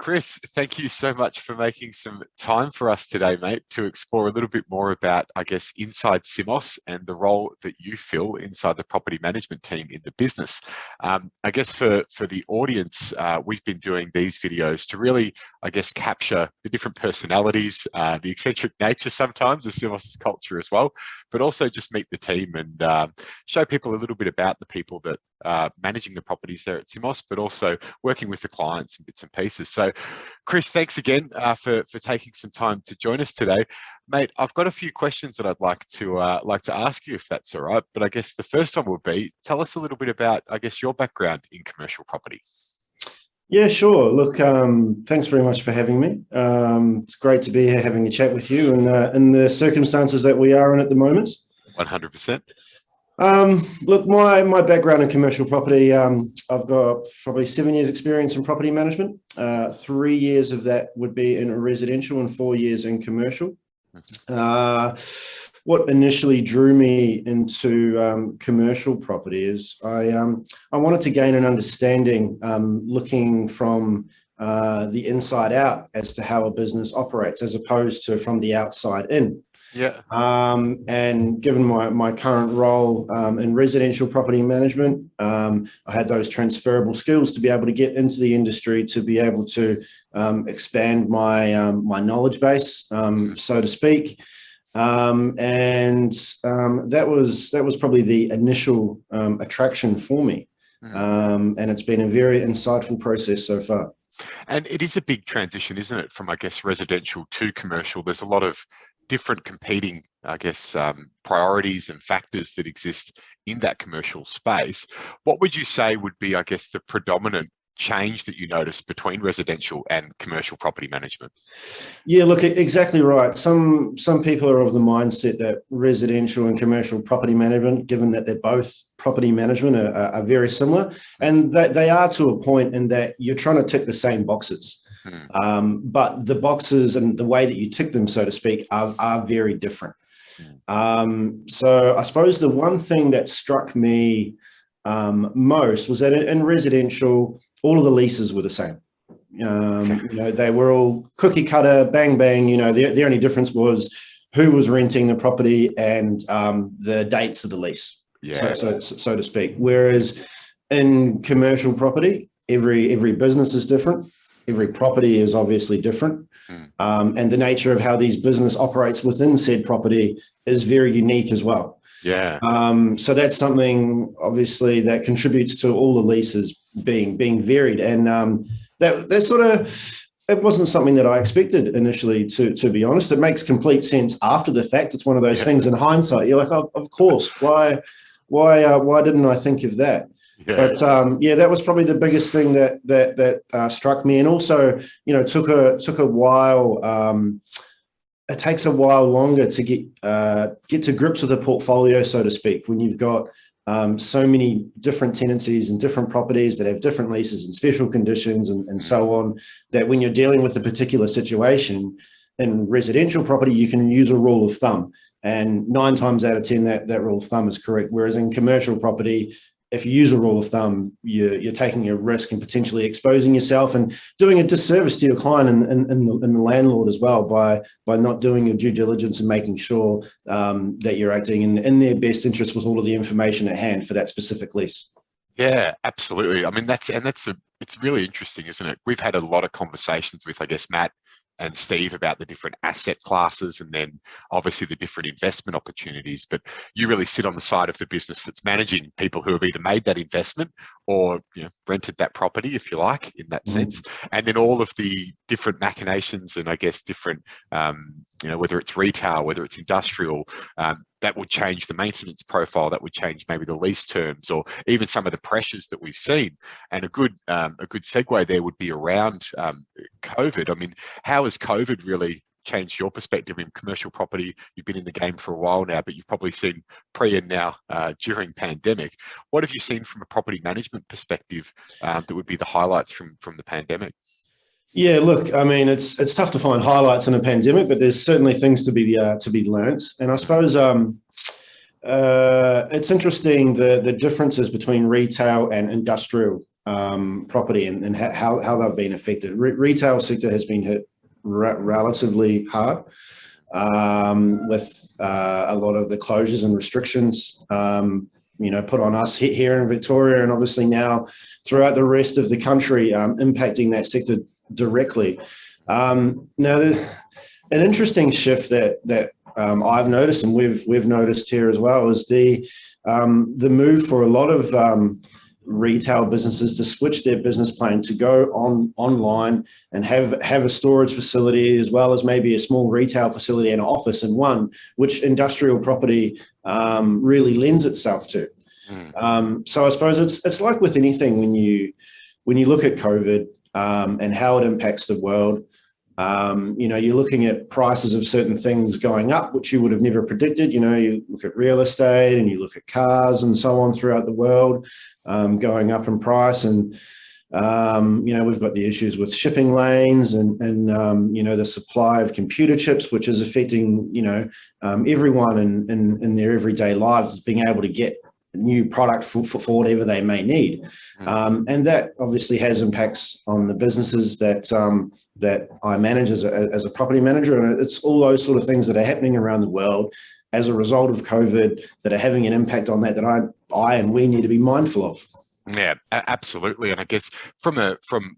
Chris, thank you so much for making some time for us today, mate, to explore a little bit more about, I guess, inside Tsimos and the role that you fill inside the property management team in the business. I guess for the audience, we've been doing these videos to really, I guess, capture the different personalities, the eccentric nature sometimes of Tsimos' culture as well, but also just meet the team and show people a little bit about the people that managing the properties there at Tsimos, but also working with the clients and bits and pieces. So, Chris, thanks again for taking some time to join us today, mate. I've got a few questions that I'd like to ask you, if that's all right. But I guess the first one will be, tell us a little bit about, I guess, your background in commercial property. Yeah, sure. Look, thanks very much for having me. It's great to be here having a chat with you, and in the circumstances that we are in at the moment. 100%. Look, my background in commercial property, I've got probably 7 years experience in property management. 3 years of that would be in residential and 4 years in commercial. What initially drew me into commercial property is I wanted to gain an understanding, looking from the inside out as to how a business operates, as opposed to from the outside in. Yeah. And given my current role in residential property management, I had those transferable skills to be able to get into the industry, to be able to expand my my knowledge base, so to speak. And that was probably the initial attraction for me. And it's been a very insightful process so far. And it is a big transition, isn't it, from, I guess, residential to commercial? There's a lot of different competing, I guess, priorities and factors that exist in that commercial space. What would you say would be, I guess, the predominant change that you notice between residential and commercial property management? Yeah, look, exactly right. Some people are of the mindset that residential and commercial property management, given that they're both property management, are very similar, and they are to a point in that you're trying to tick the same boxes. But the boxes and the way that you tick them, so to speak, are very different. So I suppose the one thing that struck me most was that in residential, all of the leases were the same. They were all cookie cutter, bang, bang. The only difference was who was renting the property and the dates of the lease, so to speak. Whereas in commercial property, every business is different. Every property is obviously different. And the nature of how these business operates within said property is very unique as well. Yeah. So that's something obviously that contributes to all the leases being varied. And that sort of, it wasn't something that I expected initially, to be honest. It makes complete sense after the fact. It's one of those things in hindsight. You're like, of course, why didn't I think of that? Yeah. But that was probably the biggest thing that struck me, and also, took a while. It takes a while longer to get to grips with a portfolio, so to speak, when you've got so many different tenancies and different properties that have different leases and special conditions and so on. That when you're dealing with a particular situation in residential property, you can use a rule of thumb, and 9 times out of 10 that rule of thumb is correct. Whereas in commercial property, if you use a rule of thumb, you're taking a risk and potentially exposing yourself and doing a disservice to your client and the landlord as well by not doing your due diligence and making sure that you're acting in their best interest with all of the information at hand for that specific lease. Yeah, absolutely. I mean, it's really interesting, isn't it? We've had a lot of conversations with, I guess, Matt and Steve about the different asset classes, and then obviously the different investment opportunities. But you really sit on the side of the business that's managing people who have either made that investment or rented that property, if you like, in that sense. And then all of the different machinations and, I guess, different, whether it's retail, whether it's industrial, that would change the maintenance profile, that would change maybe the lease terms, or even some of the pressures that we've seen. And a good segue there would be around COVID. I mean, how has COVID really changed your perspective in commercial property? You've been in the game for a while now, but you've probably seen pre and now during pandemic. What have you seen from a property management perspective that would be the highlights from the pandemic? Yeah, look, I mean, it's tough to find highlights in a pandemic, but there's certainly things to be learnt. And I suppose it's interesting the differences between retail and industrial property and how they've been affected. Retail sector has been hit relatively hard with a lot of the closures and restrictions, put on us here in Victoria, and obviously now throughout the rest of the country, impacting that sector directly. Now, an interesting shift that I've noticed, and we've noticed here as well, is the move for a lot of retail businesses to switch their business plan to go online and have a storage facility as well as maybe a small retail facility and an office in one, which industrial property really lends itself to. So I suppose it's like with anything when you look at COVID and how it impacts the world. You're looking at prices of certain things going up, which you would have never predicted. You look at real estate and you look at cars and so on throughout the world, going up in price. And, we've got the issues with shipping lanes and the supply of computer chips, which is affecting, everyone in their everyday lives, being able to get new product for whatever they may need. And that obviously has impacts on the businesses that I manage as a property manager. And it's all those sort of things that are happening around the world as a result of COVID that are having an impact on that I and we need to be mindful of. Yeah, absolutely. And I guess from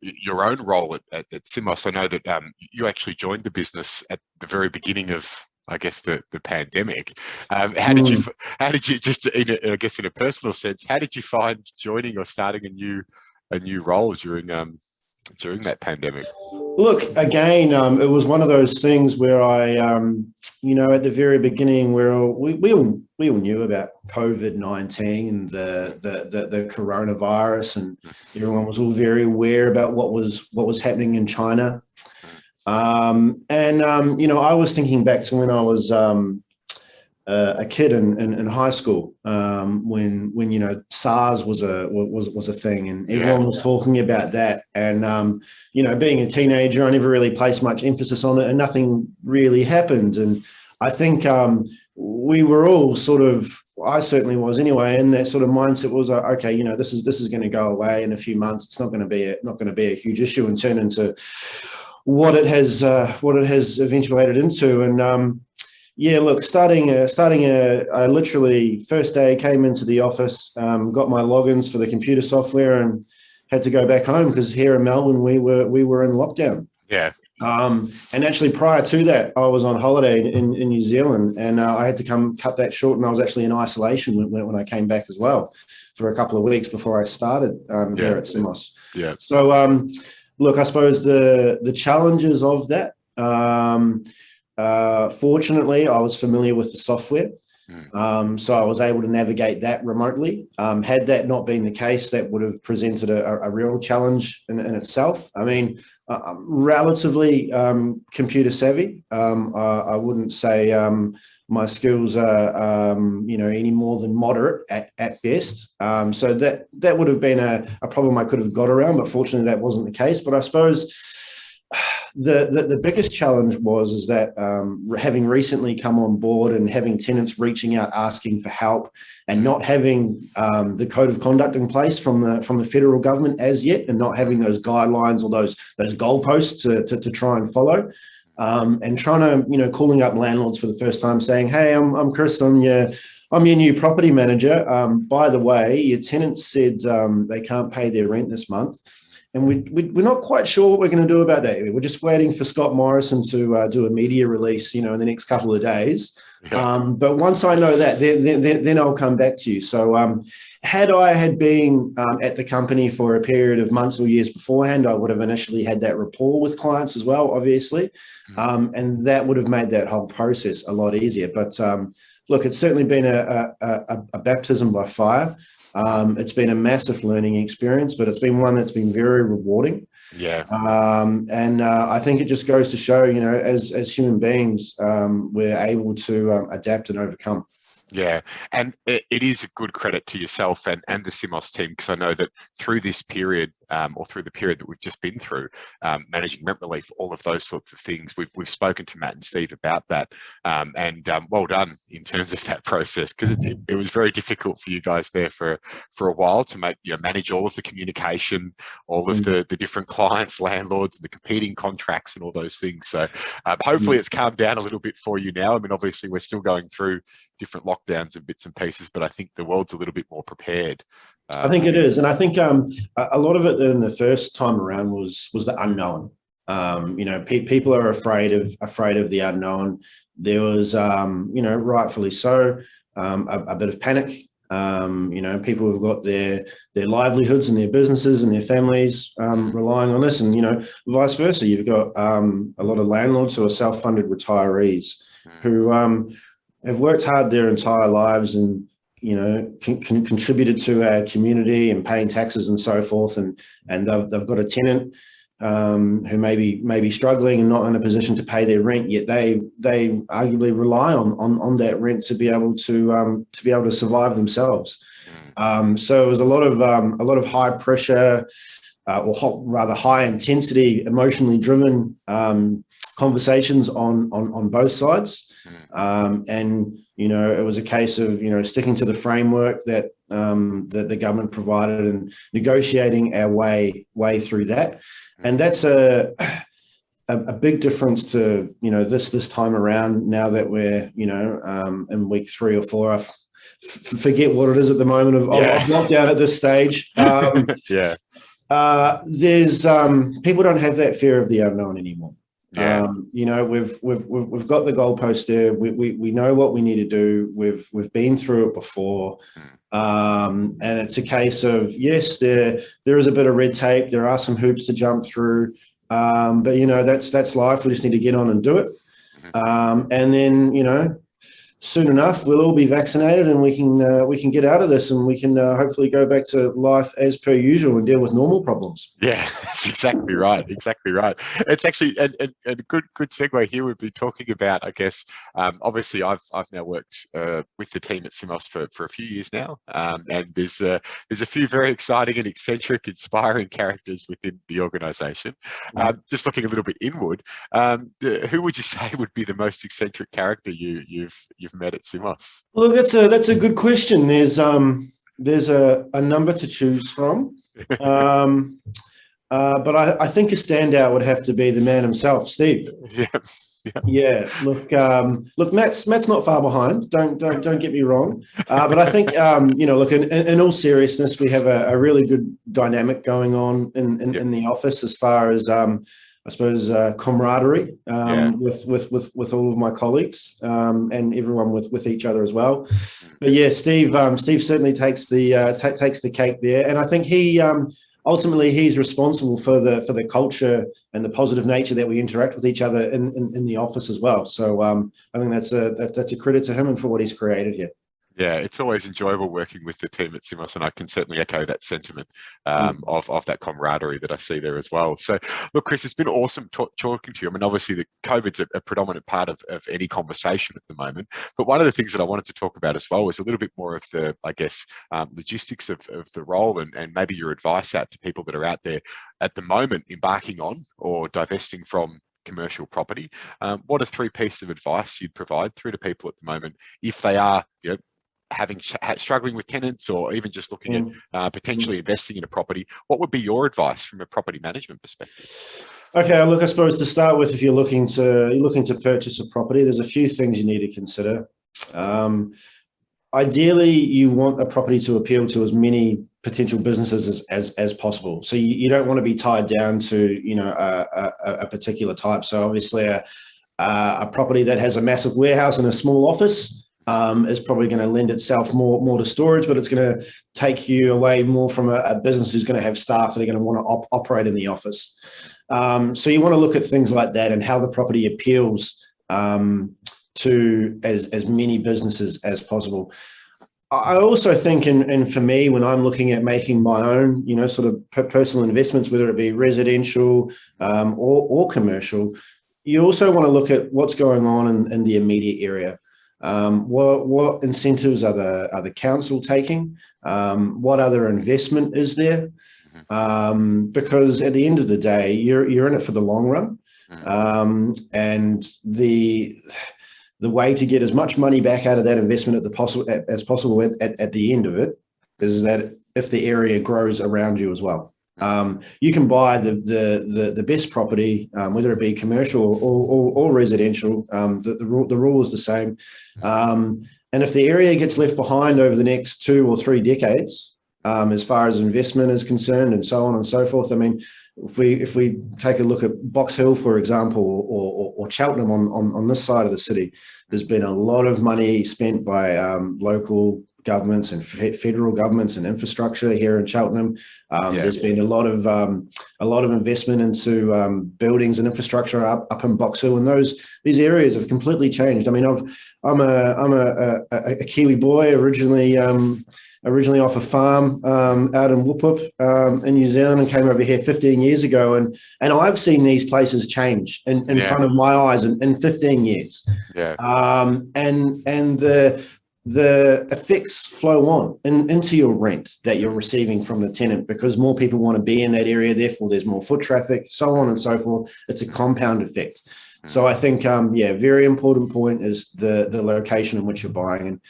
your own role at Tsimos, I know that you actually joined the business at the very beginning of, I guess, the pandemic. How did you just, in a personal sense, how did you find joining or starting a new role during that pandemic? Look, again, it was one of those things where I, at the very beginning, where we all knew about COVID-19 and the coronavirus, and everyone was all very aware about what was happening in China. I was thinking back to when I was a kid in high school, when SARS was a thing, and everyone was talking about that. And being a teenager, I never really placed much emphasis on it, and nothing really happened. And I think we were all sort of, I certainly was anyway, in that sort of mindset was, okay, this is going to go away in a few months. It's not going to be a huge issue and turn into what it has eventuated into. And I literally first day came into the office, got my logins for the computer software, and had to go back home because here in Melbourne we were in lockdown. Yeah. And actually prior to that, I was on holiday in New Zealand, and I had to cut that short, and I was actually in isolation when I came back as well for a couple of weeks before I started here at Tsimos. Yeah. So look, I suppose the challenges of that. Fortunately, I was familiar with the software, so I was able to navigate that remotely. Had that not been the case, that would have presented a real challenge in itself. I mean, relatively computer savvy. I wouldn't say my skills are any more than moderate at best. So that would have been a problem I could have got around, but fortunately that wasn't the case. But I suppose the biggest challenge is that having recently come on board and having tenants reaching out asking for help and not having the code of conduct in place from the federal government as yet, and not having those guidelines or those goalposts to try and follow, and trying to calling up landlords for the first time saying, hey, I'm Chris, I'm your new property manager. By the way, your tenants said they can't pay their rent this month. And we're not quite sure what we're going to do about that. We're just waiting for Scott Morrison to do a media release, in the next couple of days. Yeah. But once I know that, then I'll come back to you. So had I had been at the company for a period of months or years beforehand, I would have initially had that rapport with clients as well, obviously. And that would have made that whole process a lot easier. But look, it's certainly been a baptism by fire. It's been a massive learning experience, but it's been one that's been very rewarding. Yeah. And I think it just goes to show, as human beings, we're able to adapt and overcome. Yeah, and it is a good credit to yourself and the Tsimos team, because I know that through this period, or through the period that we've just been through, managing rent relief, all of those sorts of things, we've spoken to Matt and Steve about that, and well done in terms of that process, because it was very difficult for you guys there for a while to manage all of the communication, all of the different clients, landlords, and the competing contracts, and all those things. So hopefully it's calmed down a little bit for you now. I mean, obviously we're still going through different lockdowns and bits and pieces, but I think the world's a little bit more prepared. I think it is, and I think a lot of it in the first time around was the unknown. People are afraid of the unknown. There was, rightfully so, a bit of panic. People have got their livelihoods and their businesses and their families relying on this, and vice versa. You've got a lot of landlords who are self-funded retirees who have worked hard their entire lives and contributed to our community and paying taxes and so forth, and they've got a tenant who may be struggling and not in a position to pay their rent, yet they arguably rely on that rent to be able to survive themselves. So it was a lot of high pressure, or rather high intensity, emotionally driven conversations on both sides. And it was a case of sticking to the framework that the government provided and negotiating our way through that. And that's a big difference to this time around. Now that we're in week 3 or 4, I forget what it is at the moment of lockdown at this stage. There's people don't have that fear of the unknown anymore. Yeah. We've got the goalpost there. We know what we need to do. We've been through it before, and it's a case of, yes, there is a bit of red tape. There are some hoops to jump through, but that's life. We just need to get on and do it, and then soon enough we'll all be vaccinated and we can get out of this, and we can hopefully go back to life as per usual and deal with normal problems. Yeah, that's exactly right. It's actually a good segue here. We've been talking about, I guess, obviously I've now worked with the team at Tsimos for a few years now, and there's a few very exciting and eccentric, inspiring characters within the organisation. Just looking a little bit inward, who would you say would be the most eccentric character you've met at Tsimos? Well, that's a good question. There's a number to choose from, but I think a standout would have to be the man himself, Steve. Yeah. Look, Matt's not far behind. Don't get me wrong. But I think look, in all seriousness, we have a really good dynamic going on in the office as far as I suppose camaraderie with all of my colleagues and everyone with each other as well. But yeah, Steve certainly takes the cake there, and I think he ultimately he's responsible for the culture and the positive nature that we interact with each other in the office as well. So I think that's a credit to him and for what he's created here. Yeah, it's always enjoyable working with the team at Tsimos, and I can certainly echo that sentiment of that camaraderie that I see there as well. So, look, Chris, it's been awesome talking to you. I mean, obviously, the COVID's a predominant part of any conversation at the moment, but one of the things that I wanted to talk about as well was a little bit more of the, I guess, logistics of the role and maybe your advice out to people that are out there at the moment embarking on or divesting from commercial property. What are 3 pieces of advice you'd provide through to people at the moment if they are struggling with tenants, or even just looking at potentially investing in a property? What would be your advice from a property management perspective? Okay, look, I suppose to start with, if you're looking to purchase a property, there's a few things you need to consider. Ideally, you want a property to appeal to as many potential businesses as possible. So you don't want to be tied down to a particular type. So obviously, a property that has a massive warehouse and a small office is probably going to lend itself more to storage, but it's going to take you away more from a business who's going to have staff that are going to want to operate in the office. So you want to look at things like that and how the property appeals to as many businesses as possible. I also think, and for me, when I'm looking at making my own, sort of personal investments, whether it be residential or commercial, you also want to look at what's going on in the immediate area. What incentives are the council taking? What other investment is there? Because at the end of the day, you're in it for the long run, and the way to get as much money back out of that investment as possible at the end of it is that if the area grows around you as well. You can buy the best property, whether it be commercial or residential. The rule is the same. And if the area gets left behind over the next 2 or 3 decades, as far as investment is concerned, and so on and so forth. I mean, if we take a look at Box Hill, for example, or Cheltenham on this side of the city, there's been a lot of money spent by local governments and federal governments and infrastructure here in Cheltenham. There's been a lot of investment into buildings and infrastructure up in Box Hill, and these areas have completely changed. I mean, I'm a Kiwi boy, originally off a farm out in Whoop Whoop in New Zealand, and came over here 15 years ago, and I've seen these places change in front of my eyes in 15 years. And the effects flow on into your rent that you're receiving from the tenant, because more people want to be in that area, therefore there's more foot traffic, so on and so forth. It's a compound effect. So I think, very important point is the location in which you're buying.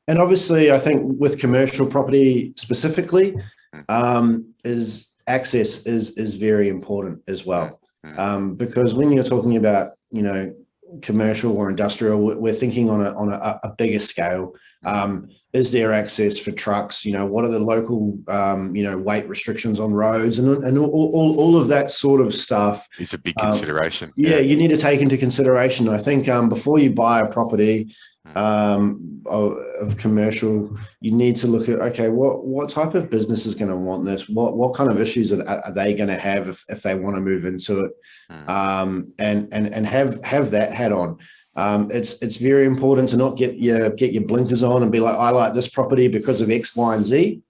And obviously, I think with commercial property specifically, is access is very important as well, because when you're talking about commercial or industrial, we're thinking on a bigger scale. Is there access for trucks? What are the local weight restrictions on roads, and all of that sort of stuff is a big consideration. You need to take into consideration. I think before you buy a property of commercial, you need to look at, okay, what type of business is going to want this? What kind of issues are they going to have if they want to move into it? And have that hat on. It's very important to not get your blinkers on and be like, I like this property because of X, Y, and Z.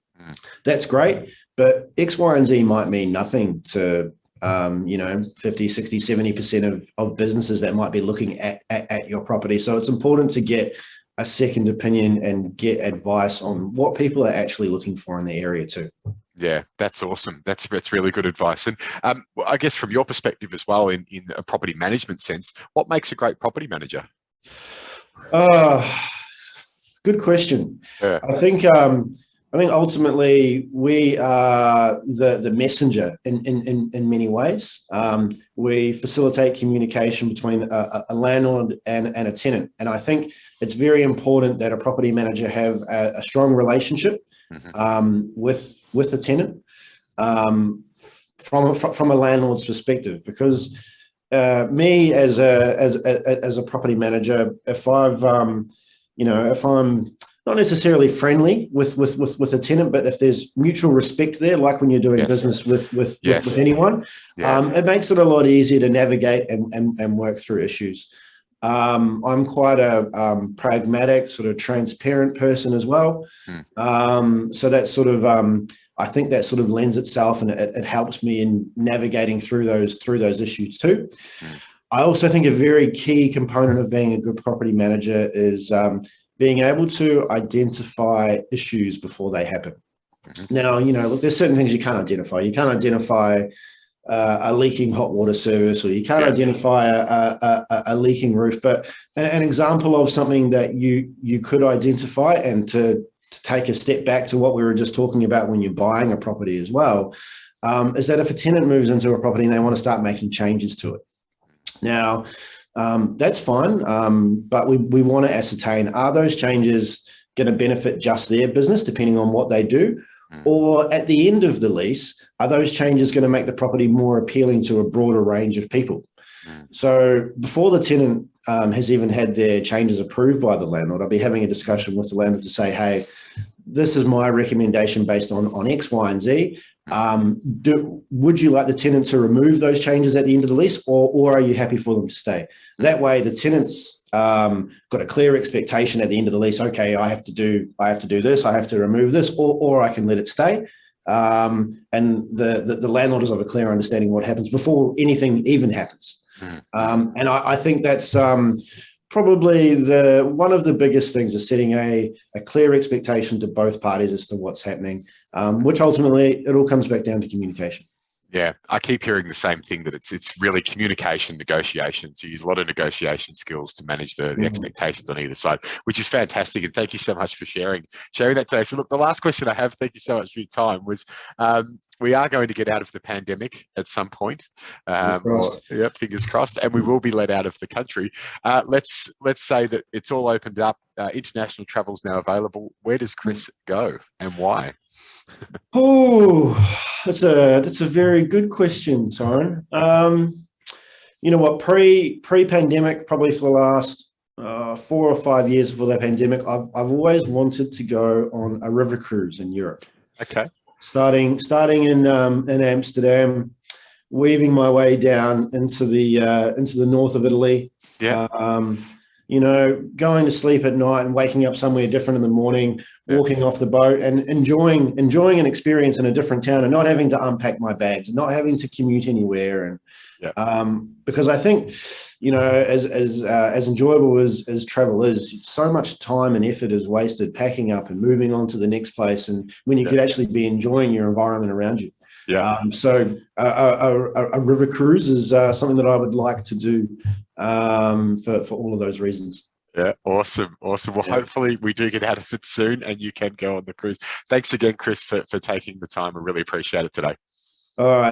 That's great, but X, Y, and Z might mean nothing to 50, 60, 70% of businesses that might be looking at your property. So it's important to get a second opinion and get advice on what people are actually looking for in the area too. Yeah, that's awesome. That's really good advice. And I guess from your perspective as well, in a property management sense, what makes a great property manager? Good question. Yeah. I think ultimately we are the messenger in many ways. We facilitate communication between a landlord and a tenant. And I think it's very important that a property manager have a strong relationship with the tenant from a landlord's perspective, because me as a property manager, if I'm not necessarily friendly with a tenant, but if there's mutual respect there, like when you're doing business with anyone, it makes it a lot easier to navigate and work through issues. I'm quite a pragmatic, sort of transparent person as well. So that sort of, I think that sort of lends itself, and it helps me in navigating through those issues too. I also think a very key component of being a good property manager is being able to identify issues before they happen. Now, look, there's certain things you can't identify. You can't identify a leaking hot water service, or you can't identify a leaking roof. But an example of something that you could identify, and to take a step back to what we were just talking about when you're buying a property as well, is that if a tenant moves into a property and they want to start making changes to it. Now, that's fine, but we want to ascertain, are those changes going to benefit just their business, depending on what they do? Or at the end of the lease, are those changes going to make the property more appealing to a broader range of people? So before the tenant has even had their changes approved by the landlord, I'll be having a discussion with the landlord to say, hey, this is my recommendation based on X, Y, and Z. Would you like the tenant to remove those changes at the end of the lease, or are you happy for them to stay? That way the tenant's got a clear expectation at the end of the lease. Okay, I have to do this, I have to remove this, or I can let it stay. And the landlord is of a clear understanding what happens before anything even happens. And I think that's probably one of the biggest things is setting a clear expectation to both parties as to what's happening, which ultimately it all comes back down to communication. Yeah, I keep hearing the same thing, that it's really communication, negotiation. So you use a lot of negotiation skills to manage the expectations on either side, which is fantastic. And thank you so much for sharing that today. So look, the last question I have, thank you so much for your time, was we are going to get out of the pandemic at some point, fingers crossed, and we will be let out of the country. Let's say that it's all opened up. International travel is now available. Where does Chris go and why? Oh, that's a very good question, Soren. You know what? Pre-pandemic, probably for the last 4 or 5 years before the pandemic, I've always wanted to go on a river cruise in Europe. Okay. Starting in Amsterdam, weaving my way down into the north of Italy. Yeah. You know, going to sleep at night and waking up somewhere different in the morning, walking off the boat and enjoying an experience in a different town, and not having to unpack my bags, and not having to commute anywhere. And because I think, you know, as enjoyable as travel is, so much time and effort is wasted packing up and moving on to the next place, and when you could actually be enjoying your environment around you. So a river cruise is something that I would like to do for all of those reasons. Yeah, awesome. Well, hopefully we do get out of it soon and you can go on the cruise. Thanks again, Chris, for taking the time. I really appreciate it today. All right.